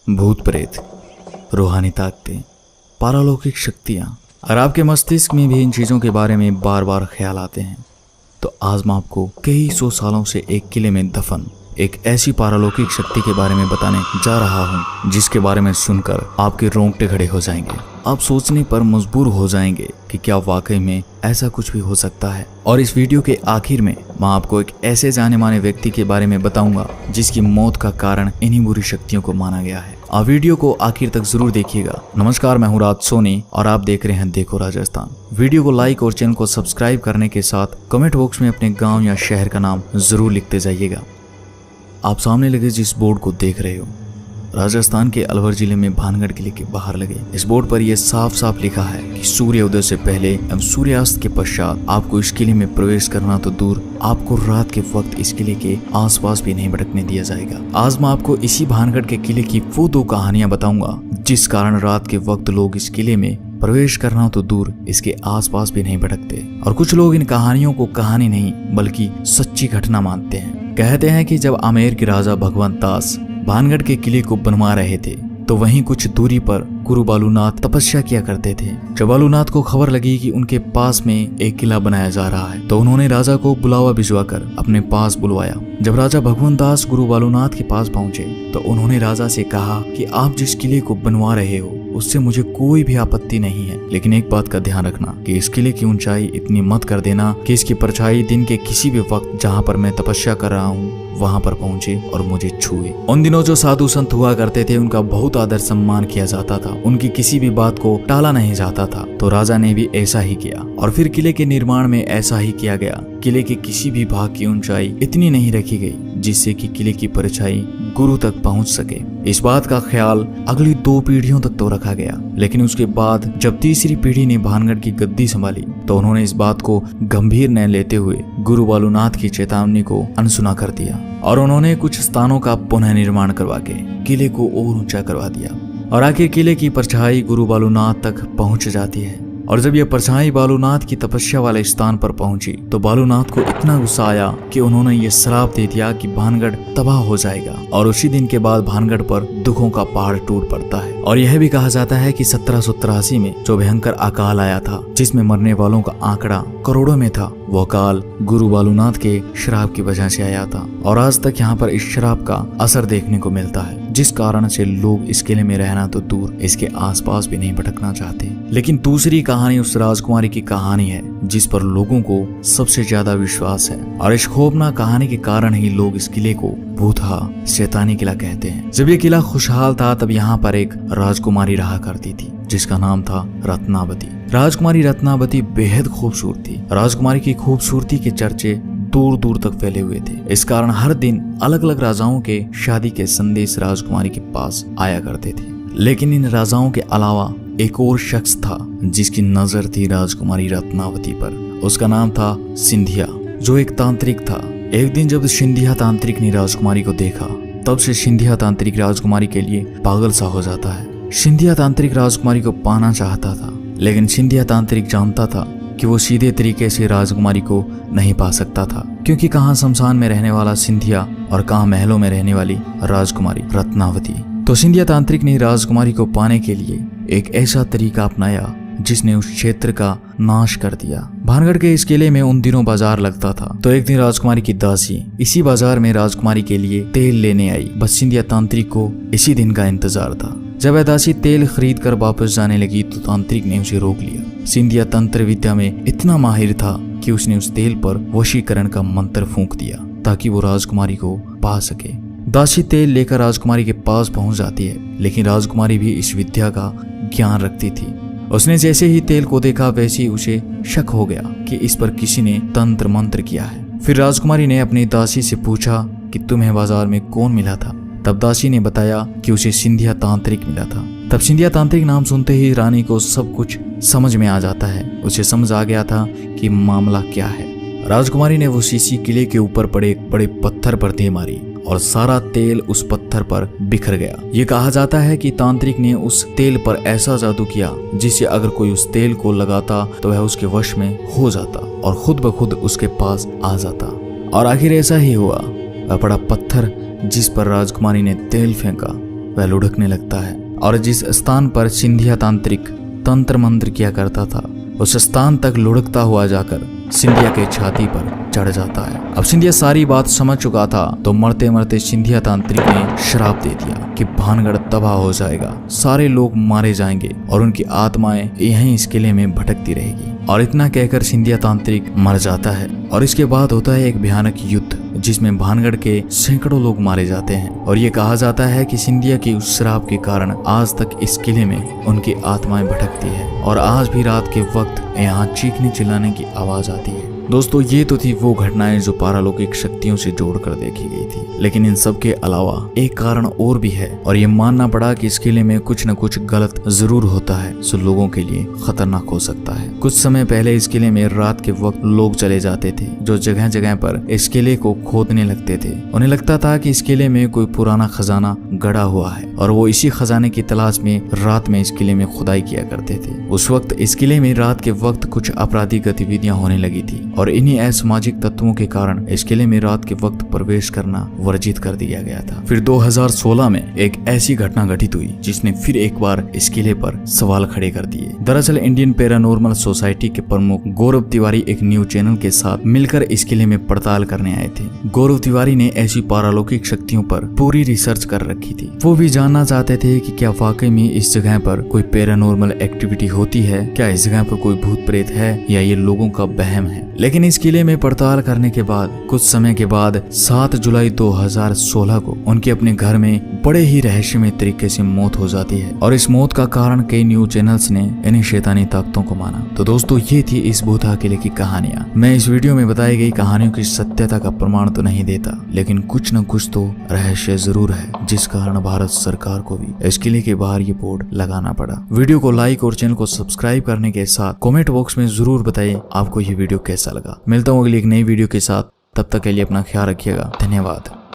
भूत प्रेत, रूहानी ताकतें, पारलौकिक शक्तियाँ। अगर आपके मस्तिष्क में भी इन चीज़ों के बारे में बार बार ख्याल आते हैं तो आज मैं आपको कई सौ सालों से एक किले में दफन एक ऐसी पारलौकिक शक्ति के बारे में बताने जा रहा हूँ जिसके बारे में सुनकर आपके रोंगटे खड़े हो जाएंगे। आप सोचने पर मजबूर हो जाएंगे कि क्या वाकई में ऐसा कुछ भी हो सकता है। और इस वीडियो के आखिर में मैं आपको एक ऐसे जाने माने व्यक्ति के बारे में बताऊंगा जिसकी मौत का कारण इन्हीं बुरी शक्तियों को माना गया है। आप वीडियो को आखिर तक जरूर देखिएगा। नमस्कार, मैं हूँ राज सोनी और आप देख रहे हैं देखो राजस्थान। वीडियो को लाइक और चैनल को सब्सक्राइब करने के साथ कमेंट बॉक्स में अपने गाँव या शहर का नाम जरूर लिखते जाइएगा। आप सामने लगे जिस बोर्ड को देख रहे हो राजस्थान के अलवर जिले में भानगढ़ किले के बाहर लगे इस बोर्ड पर यह साफ साफ लिखा है कि सूर्य उदय से पहले एवं सूर्यास्त के पश्चात आपको इस किले में प्रवेश करना तो दूर, आपको रात के वक्त इस किले के आसपास भी नहीं भटकने दिया जाएगा। आज मैं आपको इसी भानगढ़ के किले की वो दो कहानियां बताऊंगा जिस कारण रात के वक्त लोग इस किले में प्रवेश करना तो दूर, इसके आसपास भी नहीं भटकते। और कुछ लोग इन कहानियों को कहानी नहीं बल्कि सच्ची घटना मानते हैं। कहते हैं कि जब आमेर के राजा भगवंत दास भानगढ़ के किले को बनवा रहे थे तो वहीं कुछ दूरी पर गुरु बालूनाथ तपस्या किया करते थे। जब बालूनाथ को खबर लगी कि उनके पास में एक किला बनाया जा रहा है तो उन्होंने राजा को बुलावा भिजवाकर अपने पास बुलवाया। जब राजा भगवंत दास गुरु बालूनाथ के पास पहुंचे तो उन्होंने राजा से कहा कि आप जिस किले को बनवा रहे हो उससे मुझे कोई भी आपत्ति नहीं है, लेकिन एक बात का ध्यान रखना कि इस किले की ऊंचाई इतनी मत कर देना कि इसकी परछाई दिन के किसी भी वक्त जहाँ पर मैं तपस्या कर रहा हूँ वहां पर पहुंचे और मुझे छुए। उन दिनों जो साधु संत हुआ करते थे उनका बहुत आदर सम्मान किया जाता था, उनकी किसी भी बात को टाला नहीं जाता था। तो राजा ने भी ऐसा ही किया और फिर किले के निर्माण में ऐसा ही किया गया। किले के किसी भी भाग की ऊंचाई इतनी नहीं रखी गई जिससे कि किले की परछाई गुरु तक पहुंच सके। इस बात का ख्याल अगली 2 पीढ़ियों तक तो रखा गया, लेकिन उसके बाद जब तीसरी पीढ़ी ने भानगढ़ की गद्दी संभाली तो उन्होंने इस बात को गंभीर न लेते हुए गुरु बालूनाथ की चेतावनी को अनसुना कर दिया और उन्होंने कुछ स्थानों का पुनः निर्माण करवा के किले को और ऊंचा करवा दिया। और आखिर किले की परछाई गुरु बालूनाथ तक पहुंच जाती है। और जब यह परछाई बालूनाथ की तपस्या वाले स्थान पर पहुंची तो बालूनाथ को इतना गुस्सा आया कि उन्होंने ये श्राप दे दिया कि भानगढ़ तबाह हो जाएगा। और उसी दिन के बाद भानगढ़ पर दुखों का पहाड़ टूट पड़ता है। और यह भी कहा जाता है कि 1783 में जो भयंकर अकाल आया था जिसमें मरने वालों का आंकड़ा करोड़ों में था, वो अकाल गुरु बालूनाथ के श्राप की वजह से आया था। और आज तक यहाँ पर इस श्राप का असर देखने को मिलता है, जिस कारण से लोग इस किले में रहना तो दूर, इसके आसपास भी नहीं भटकना चाहते। लेकिन दूसरी कहानी उस राजकुमारी की कहानी है जिस पर लोगों को सबसे ज्यादा विश्वास है। और इस खौफनाक कहानी के कारण ही लोग इस किले को भूतहा शैतानी किला कहते हैं। जब ये किला खुशहाल था तब यहाँ पर एक राजकुमारी रहा करती थी जिसका नाम था रत्नावती। राजकुमारी रत्नावती बेहद खूबसूरत थी। राजकुमारी की खूबसूरती के चर्चे दूर दूर तक फैले हुए थे। इस कारण हर दिन अलग अलग राजाओं के शादी के संदेश राजकुमारी के पास आया करते थे। लेकिन इन राजाओं के अलावा एक और शख्स था जिसकी नजर थी राजकुमारी रत्नावती पर। उसका नाम था सिंधिया, जो एक तांत्रिक था। एक दिन जब सिंधिया तांत्रिक ने राजकुमारी को देखा तब से सिंधिया तांत्रिक राजकुमारी के लिए पागल सा हो जाता है। सिंधिया तांत्रिक राजकुमारी को पाना चाहता था, लेकिन सिंधिया तांत्रिक जानता था कि वो सीधे तरीके से राजकुमारी को नहीं पा सकता था, क्योंकि कहाँ शमशान में रहने वाला सिंधिया और कहाँ महलों में रहने वाली राजकुमारी रत्नावती। तो सिंधिया तांत्रिक ने राजकुमारी को पाने के लिए एक ऐसा तरीका अपनाया जिसने उस क्षेत्र का नाश कर दिया। भानगढ़ के इस किले में उन दिनों बाजार लगता था। तो एक दिन राजकुमारी की दासी इसी बाजार में राजकुमारी के लिए तेल लेने आई। बस सिंधिया तांत्रिक को इसी दिन का इंतजार था। जब वह दासी तेल खरीद कर वापस जाने लगी तो तांत्रिक ने उसे रोक लिया। सिंधिया तंत्र विद्या में इतना माहिर था कि उसने उस तेल पर वशीकरण का मंत्र फूंक दिया ताकि वो राजकुमारी को पा सके। दासी तेल लेकर राजकुमारी के पास पहुंच जाती है, लेकिन राजकुमारी भी इस विद्या का ज्ञान रखती थी। उसने जैसे ही तेल को देखा वैसे ही उसे शक हो गया कि इस पर किसी ने तंत्र मंत्र किया है। फिर राजकुमारी ने अपनी दासी से पूछा कि तुम्हें बाजार में कौन मिला था। तब दासी ने बताया कि उसे सिंधिया तांत्रिक मिला था। तब सिंधिया तांत्रिक नाम सुनते ही रानी को सब कुछ समझ में आ जाता है। उसे समझ आ गया था कि मामला क्या है। राजकुमारी ने वो शीशी किले के ऊपर पड़े एक बड़े पत्थर पर दे मारी और सारा तेल उस पत्थर पर बिखर गया। ये कहा जाता है कि तांत्रिक ने उस तेल पर ऐसा जादू किया जिससे अगर कोई उस तेल को लगाता तो वह उसके वश में हो जाता और खुद ब खुद उसके पास आ जाता। और आखिर ऐसा ही हुआ। वह बड़ा पत्थर जिस पर राजकुमारी ने तेल फेंका वह लुढ़कने लगता है और जिस स्थान पर सिंधिया तांत्रिक तंत्र मंत्र किया करता था उस स्थान तक लुढ़कता हुआ जाकर सिंधिया के छाती पर चढ़ जाता है। अब सिंधिया सारी बात समझ चुका था तो मरते मरते सिंधिया तांत्रिक ने श्राप दे दिया कि भानगढ़ तबाह हो जाएगा, सारे लोग मारे जाएंगे और उनकी आत्माएं यहीं इस किले में भटकती रहेगी। और इतना कहकर सिंधिया तांत्रिक मर जाता है और इसके बाद होता है एक भयानक युद्ध जिसमें भानगढ़ के सैकड़ों लोग मारे जाते हैं। और ये कहा जाता है कि सिंधिया की उस श्राप के कारण आज तक इस किले में उनकी आत्माएं भटकती है और आज भी रात के वक्त यहाँ चीखने चिल्लाने की आवाज आती है। दोस्तों ये तो थी वो घटनाएं जो पारालौकिक शक्तियों से जोड़कर देखी गई थी, लेकिन इन सब के अलावा एक कारण और भी है और ये मानना पड़ा कि इस किले में कुछ न कुछ गलत जरूर होता है जो लोगों के लिए खतरनाक हो सकता है। कुछ समय पहले इस किले में रात के वक्त लोग चले जाते थे जो जगह जगह पर इस किले को खोदने लगते थे। उन्हें लगता था कि इस किले में कोई पुराना खजाना गड़ा हुआ है और वो इसी खजाने की तलाश में रात में इस किले में खुदाई किया करते थे। उस वक्त इस किले में रात के वक्त कुछ आपराधिक गतिविधियां होने लगी थी और इन्हीं असामाजिक तत्वों के कारण इस किले में रात के वक्त प्रवेश करना वर्जित कर दिया गया था। फिर 2016 में एक ऐसी घटना घटित हुई जिसने फिर एक बार इस किले पर सवाल खड़े कर दिए। दरअसल इंडियन पैरानॉर्मल सोसाइटी के प्रमुख गौरव तिवारी एक न्यूज चैनल के साथ मिलकर इस किले में पड़ताल करने आए थे। गौरव तिवारी ने ऐसी पारालौकिक शक्तियों पर पूरी रिसर्च कर रखी थी। वो भी जानना चाहते थे कि क्या वाकई में इस जगह पर कोई पैरानॉर्मल एक्टिविटी होती है, क्या इस जगह पर कोई भूत प्रेत है या ये लोगों का वहम है। लेकिन इस किले में पड़ताल करने के बाद कुछ समय के बाद 7 जुलाई 2016 को उनके अपने घर में बड़े ही रहस्यमय तरीके से मौत हो जाती है और इस मौत का कारण कई न्यूज चैनल्स ने इन्हीं शैतानी ताकतों को माना। तो दोस्तों ये थी इस भूतहा किले की कहानियां। मैं इस वीडियो में बताई गई कहानियों की सत्यता का प्रमाण तो नहीं देता, लेकिन कुछ न कुछ तो रहस्य जरूर है जिस कारण भारत सरकार को भी इस किले के बाहर ये बोर्ड लगाना पड़ा। वीडियो को लाइक और चैनल को सब्सक्राइब करने के साथ कमेंट बॉक्स में जरूर बताइए आपको ये वीडियो कैसा लगा। मिलता हूँ अगली एक नई वीडियो के साथ, तब तक के लिए अपना ख्याल रखिएगा। धन्यवाद।